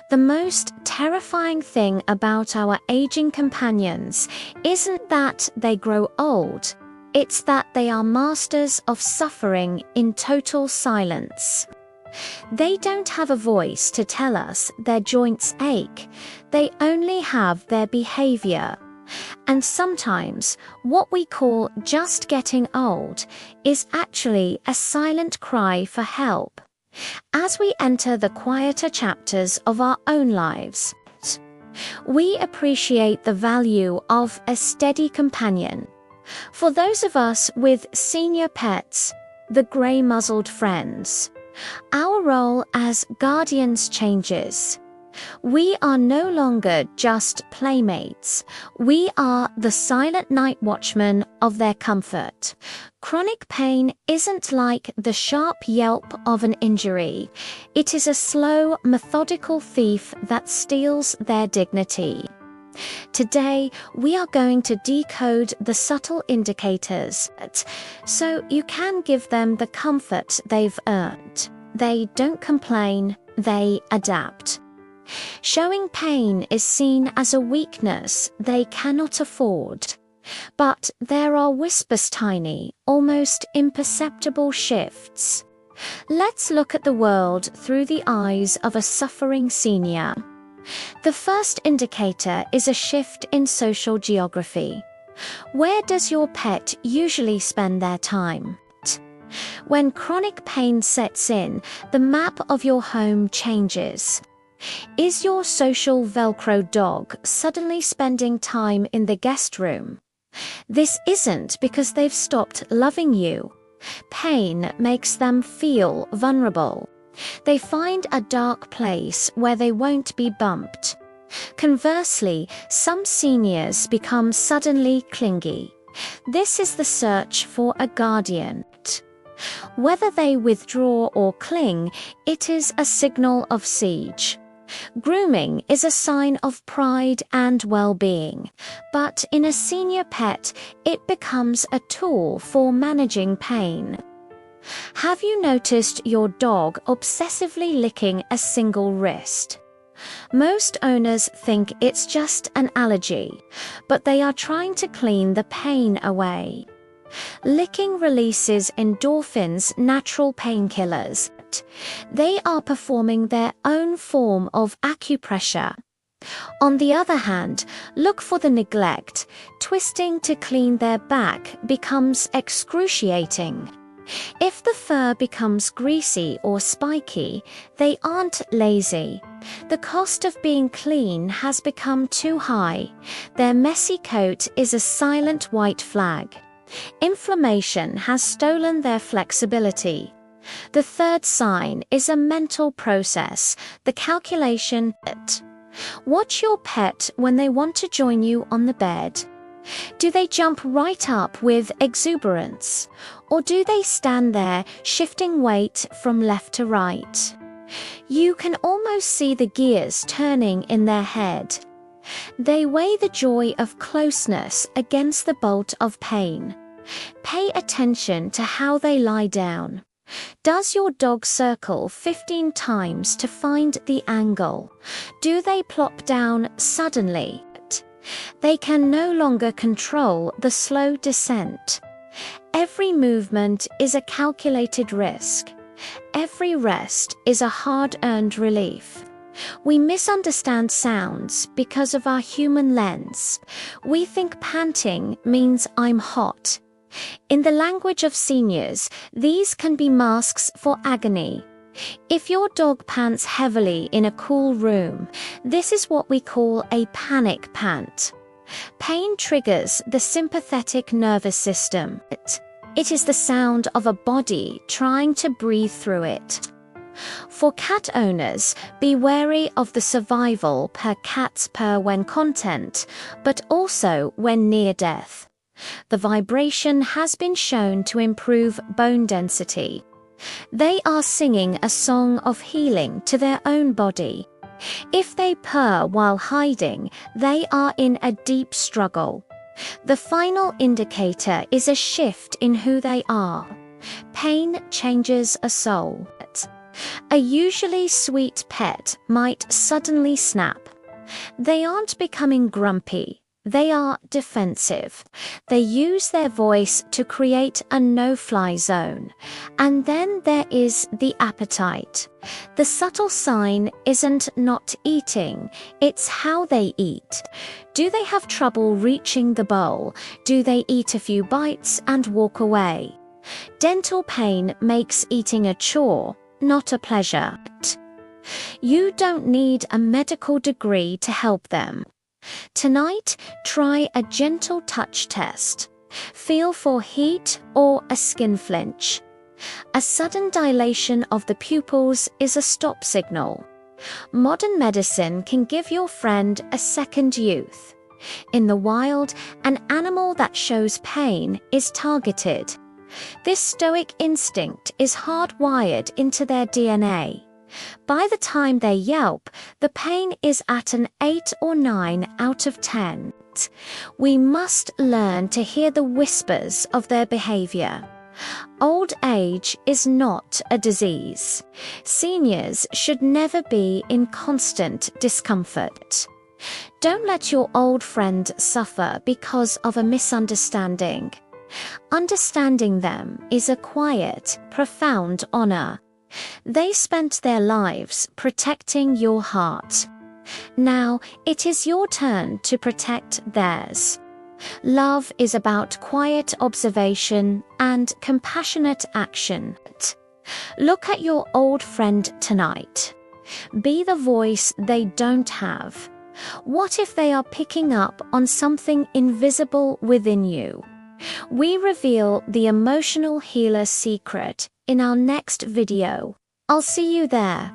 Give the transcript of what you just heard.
The most terrifying thing about our aging companions isn't that they grow old, it's that they are masters of suffering in total silence. They don't have a voice to tell us their joints ache, they only have their behavior. And sometimes, what we call just getting old is actually a silent cry for help. As we enter the quieter chapters of our own lives, we appreciate the value of a steady companion. For those of us with senior pets, the grey-muzzled friends, our role as guardians changes. We are no longer just playmates. We are the silent night watchmen of their comfort. Chronic pain isn't like the sharp yelp of an injury. It is a slow, methodical thief that steals their dignity. Today, we are going to decode the subtle indicators, so you can give them the comfort they've earned. They don't complain, they adapt. Showing pain is seen as a weakness they cannot afford. But there are whispers, tiny, almost imperceptible shifts. Let's look at the world through the eyes of a suffering senior. The first indicator is a shift in social geography. Where does your pet usually spend their time? When chronic pain sets in, the map of your home changes. Is your social Velcro dog suddenly spending time in the guest room? This isn't because they've stopped loving you. Pain makes them feel vulnerable. They find a dark place where they won't be bumped. Conversely, some seniors become suddenly clingy. This is the search for a guardian. Whether they withdraw or cling, it is a signal of siege. Grooming is a sign of pride and well-being, but in a senior pet, it becomes a tool for managing pain. Have you noticed your dog obsessively licking a single wrist? Most owners think it's just an allergy, but they are trying to clean the pain away. Licking releases endorphins, natural painkillers. They are performing their own form of acupressure. On the other hand, look for the neglect. Twisting to clean their back becomes excruciating. If the fur becomes greasy or spiky, they aren't lazy. The cost of being clean has become too high. Their messy coat is a silent white flag. Inflammation has stolen their flexibility. The third sign is a mental process, the calculation. Watch your pet when they want to join you on the bed. Do they jump right up with exuberance? Or do they stand there shifting weight from left to right? You can almost see the gears turning in their head. They weigh the joy of closeness against the bolt of pain. Pay attention to how they lie down. Does your dog circle 15 times to find the angle? Do they plop down suddenly? They can no longer control the slow descent. Every movement is a calculated risk. Every rest is a hard-earned relief. We misunderstand sounds because of our human lens. We think panting means I'm hot. In the language of seniors, these can be masks for agony. If your dog pants heavily in a cool room, this is what we call a panic pant. Pain triggers the sympathetic nervous system. It is the sound of a body trying to breathe through it. For cat owners, be wary of the survival per cats per when content, but also when near death. The vibration has been shown to improve bone density. They are singing a song of healing to their own body. If they purr while hiding, they are in a deep struggle. The final indicator is a shift in who they are. Pain changes a soul. A usually sweet pet might suddenly snap. They aren't becoming grumpy, they are defensive. They use their voice to create a no-fly zone. And then there is the appetite. The subtle sign isn't not eating, it's how they eat. Do they have trouble reaching the bowl? Do they eat a few bites and walk away? Dental pain makes eating a chore, not a pleasure. You don't need a medical degree to help them. Tonight, try a gentle touch test. Feel for heat or a skin flinch. A sudden dilation of the pupils is a stop signal. Modern medicine can give your friend a second youth. In the wild, an animal that shows pain is targeted. This stoic instinct is hardwired into their DNA. By the time they yelp, the pain is at an 8 or 9 out of 10. We must learn to hear the whispers of their behavior. Old age is not a disease. Seniors should never be in constant discomfort. Don't let your old friend suffer because of a misunderstanding. Understanding them is a quiet, profound honor. They spent their lives protecting your heart. Now it is your turn to protect theirs. Love is about quiet observation and compassionate action. Look at your old friend tonight. Be the voice they don't have. What if they are picking up on something invisible within you? We reveal the emotional healer secret in our next video. I'll see you there.